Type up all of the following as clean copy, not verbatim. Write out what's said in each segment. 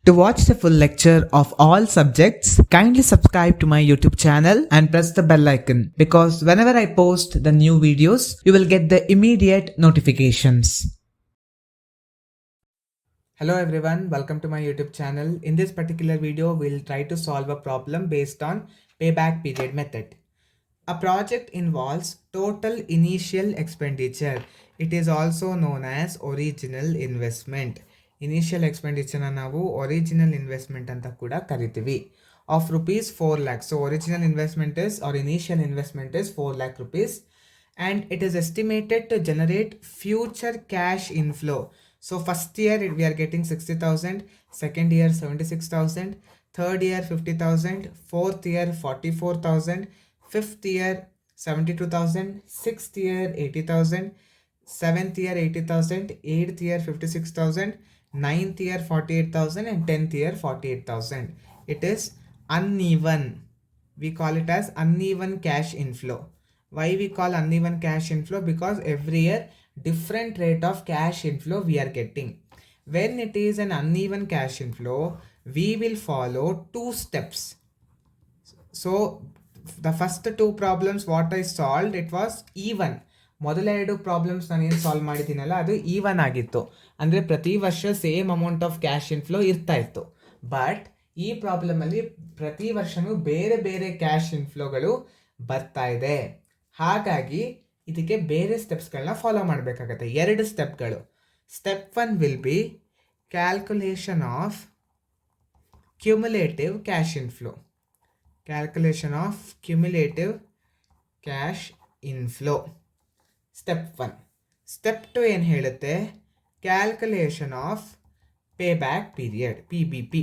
To watch the full lecture of all subjects, kindly subscribe to my YouTube channel and press the bell icon because whenever I post the new videos, you will get the immediate notifications. Hello everyone, welcome to my YouTube channel. In this particular video, we'll try to solve a problem based on payback period method. A project involves total initial expenditure. It is also known as original investment. Initial expenditure ನಾವು original investment ಅಂತ ಕೂಡ ಕರಿತೀವಿ. Of rupees 4 lakh. So original investment is or initial investment is 4 lakh rupees and it is estimated to generate future cash inflow. So first year we are getting 60,000, second year 76,000, third year 50,000, fourth year 44,000, fifth year 72,000, sixth year 80,000, seventh year 80,000, eighth year 56,000, ninth year 48,000 and 10th year 48,000. It is uneven. We call it as uneven cash inflow. Why we call uneven cash inflow? Because every year different rate of cash inflow we are getting. When it is an uneven cash inflow, we will follow two steps. So the first two problems what I solved, it was even. ಮೊದಲ ಎರಡು problems ನಾನೇನು solve ಮಾಡಿದ್ದೀನಲ್ಲ ಅದು even ಆಗಿತ್ತು, ಅಂದರೆ ಪ್ರತಿ ವರ್ಷ same amount of cash inflow ಇರ್ತಾ ಇತ್ತು. ಬಟ್ ಈ ಪ್ರಾಬ್ಲಮಲ್ಲಿ ಪ್ರತಿ ವರ್ಷವೂ ಬೇರೆ ಬೇರೆ ಕ್ಯಾಶ್ ಇನ್ಫ್ಲೋಗಳು ಬರ್ತಾ ಇದೆ. ಹಾಗಾಗಿ ಇದಕ್ಕೆ ಬೇರೆ ಸ್ಟೆಪ್ಸ್ಗಳನ್ನ ಫಾಲೋ ಮಾಡಬೇಕಾಗತ್ತೆ. ಎರಡು ಸ್ಟೆಪ್ಗಳು. Step 1 will be calculation of cumulative cash inflow. Calculation of cumulative cash inflow. Step 1. Step 2 ಏನು ಹೇಳುತ್ತೆ? Calculation of payback period, PBP.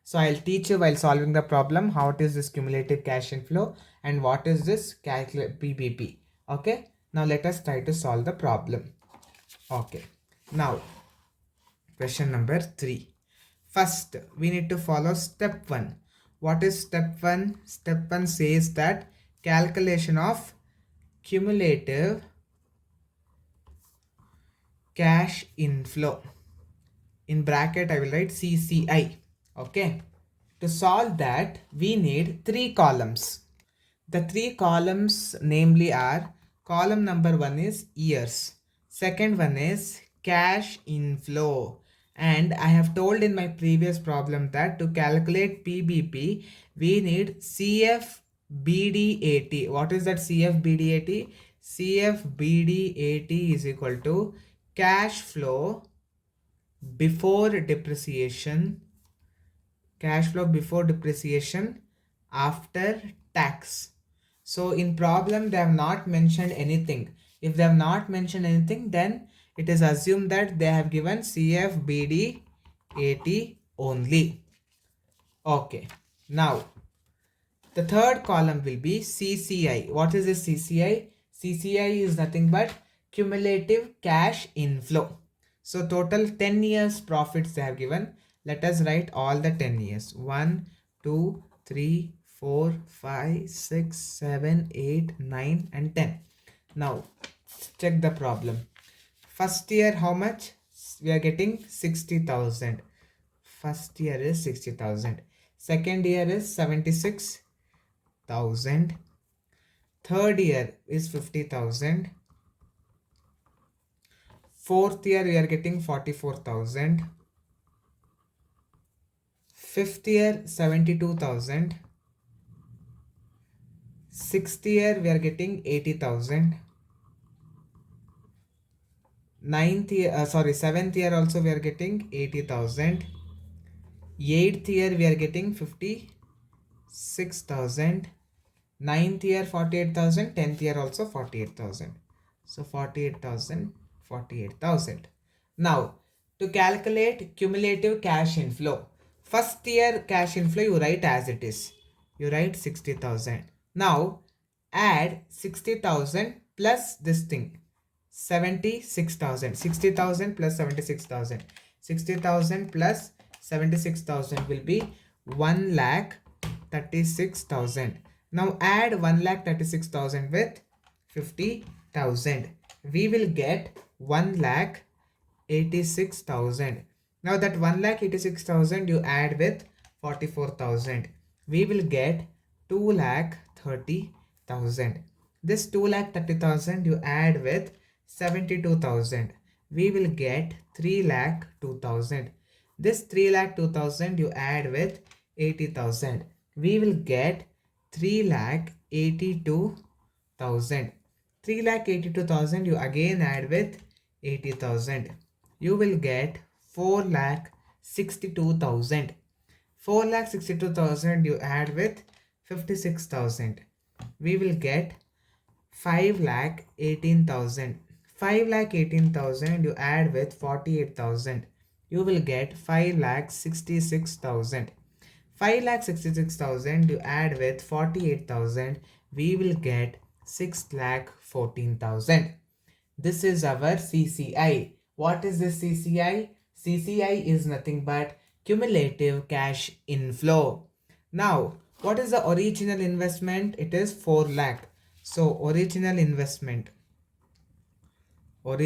So I'll teach you while solving the problem how it is this cumulative cash inflow and what is this PBP. Okay, now let us try to solve the problem. Okay, now question number 3. First we need to follow step 1. What is step 1? Step 1 says that calculation of cumulative cash inflow. In bracket I will write CCI. Okay. To solve that we need 3 columns. The 3 columns namely are, column number 1 is years. Second one is cash inflow. And I have told in my previous problem that to calculate PBP, we need CFBDAT. What is that CFBDAT? CFBDAT is equal to cash flow before depreciation. Cash flow before depreciation after tax. So in problem they have not mentioned anything. If they have not mentioned anything, then it is assumed that they have given CFBDAT only. Okay, now the third column will be CCI. What is this CCI? CCI is nothing but cumulative cash inflow. So total 10 years profits they have given. Let us write all the 10 years. 1, 2, 3, 4, 5, 6, 7, 8, 9 and 10. Now check the problem. First year how much? We are getting 60,000. First year is 60,000. Second year is 76,000. Third year is 50,000. Fourth year we are getting 44,000. Fifth year 72,000. Sixth year we are getting 80,000. Seventh year also we are getting 80,000. Eighth year we are getting 56,000. Ninth year 48,000. 10th year also 48,000. So 48,000, 48,000. Now to calculate cumulative cash inflow, first year cash inflow you write as it is. You write 60,000. Now add 60,000 plus this thing, 76,000. 60,000 plus 76,000. 60,000 plus 76,000 will be 1,36,000. Now add 1,36,000 with 50,000. We will get 1,86,000. Now that 1,86,000 you add with 44,000, we will get 2,30,000. This 2,30,000 you add with 72,000, we will get 3,02,000. This 3,02,000 you add with 80,000, we will get 3,82,000. 3,82,000 you again add with 80,000, you will get 4,62,000. 4,62,000 you add with 56,000, we will get 5,18,000. 5,18,000 you add with 48,000, you will get 5,66,000. 5,66,000 you add with 48,000, we will get 6,14,000. This is our CCI. What is this CCI? CCI is nothing but cumulative cash inflow. Now, what is the original investment? It is 4 lakh. So, original investment 4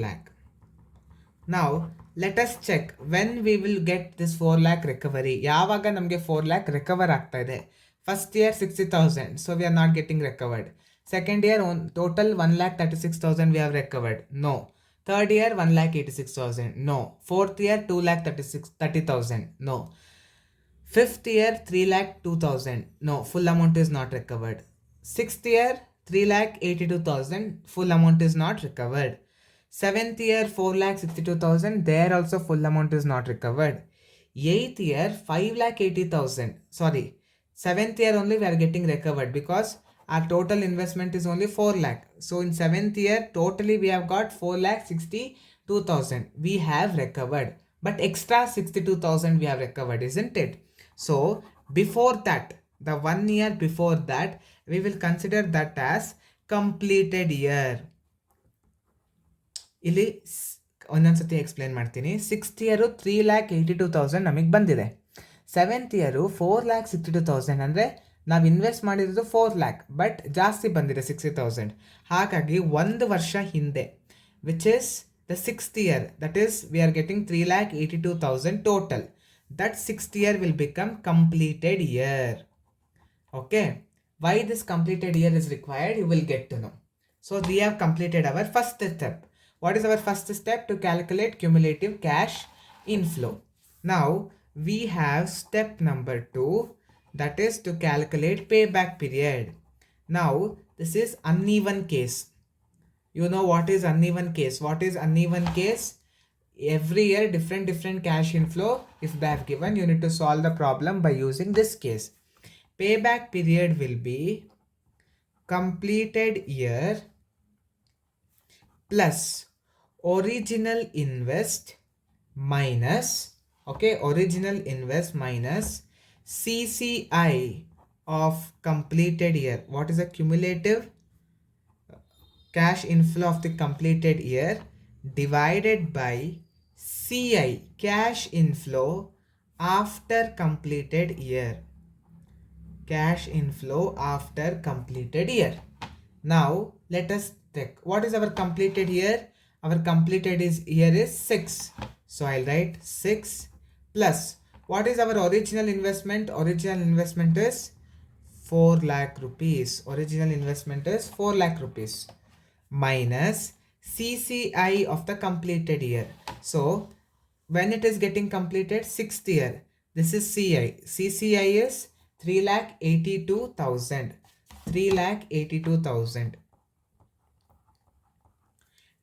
lakh. Now, let us check when we will get this 4 lakh recovery. Yavaga namge 4 lakh recover ಆಗ್ತಾ ಇದೆ. First year 60,000, so we are not getting recovered. Second year on total 1,36,000 we have recovered. No. Third year 1,86,000. No. Fourth year 2,30,000. No. Fifth year 3,02,000. No, full amount is not recovered. Sixth year 3,82,000. Full amount is not recovered. Seventh year 4,62,000. There also full amount is not recovered. Eighth year 5,80,000. Sorry. Seventh year only we are getting recovered because our total investment is only 4 lakh. So in seventh year totally we have got 4,62,000. We have recovered. But extra 62,000 we have recovered, isn't it? So before that, the 1 year before that, we will consider that as completed year. ಇಲ್ಲಿ ಒಂದೊಂದ್ಸತಿ explain ಮಾಡ್ತೀನಿ. Sixth year 3,82,000 ನಮಗೆ ಬಂದಿದೆ. Seventh year 4,62,000 ಅಂದರೆ ನಾವು invest ಮಾಡಿರೋದು 4 lakh, but ಜಾಸ್ತಿ ಬಂದಿದೆ 60,000. ಹಾಗಾಗಿ ಒಂದು ವರ್ಷ ಹಿಂದೆ, which is the 6th year, that is we are getting 3,82,000 total. That 6th year will become completed year. Okay, why this completed year is required, you will get to know. So we have completed our first step. What is our first step? To calculate cumulative cash inflow. Now we have step number 2, that is to calculate payback period. Now this is uneven case. You know what is uneven case? What is uneven case? Every year different cash inflow if they have given, you need to solve the problem by using this case. Payback period will be completed year plus original invest minus, okay, original invest minus CCI of completed year. What is the cumulative cash inflow of the completed year divided by CI, cash inflow after completed year. Cash inflow after completed year. Now let us check what is our completed year. Our completed year is 6, so I'll write 6 plus what is our original investment. Original investment is 4 lakh rupees. Original investment is 4 lakh rupees minus CCI of the completed year. So when it is getting completed 6th year, this is CI. CCI is 3,82,000. 3,82,000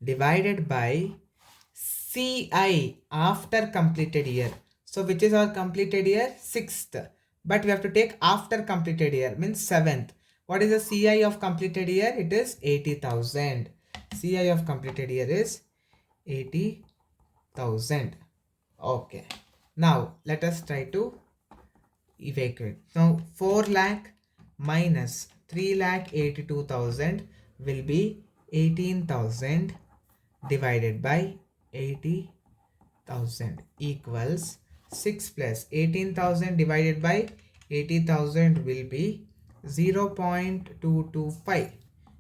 divided by CI after completed year. So which is our completed year? 6th. But we have to take after completed year, means 7th. What is the CI of completed year? It is 80,000. CI of completed year is 80,000. Okay. Now let us try to evacuate. Now 4 lakh minus 3,82,000 will be 18,000 divided by 80,000 equals 6 plus 18,000 divided by 80,000 will be 0.225,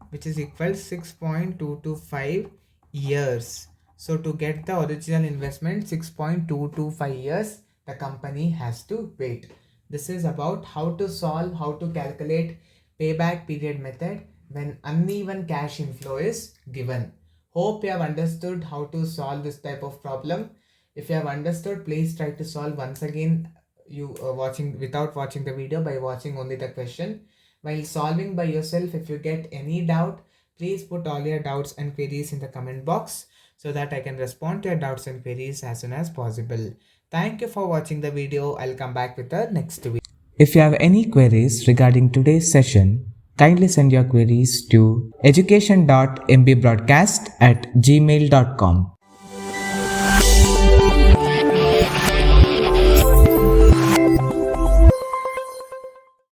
which is equal 6.225 years. So to get the original investment 6.225 years, the company has to wait. This is about how to solve, how to calculate payback period method when uneven cash inflow is given. Hope you have understood how to solve this type of problem. If you have understood, please try to solve once again, you watching without watching the video, by watching only the question. While solving by yourself, if you get any doubt, please put all your doubts and queries in the comment box so that I can respond to your doubts and queries as soon as possible. Thank you for watching the video. I'll come back with the next video. If you have any queries regarding today's session, kindly send your queries to education.mbroadcast@gmail.com.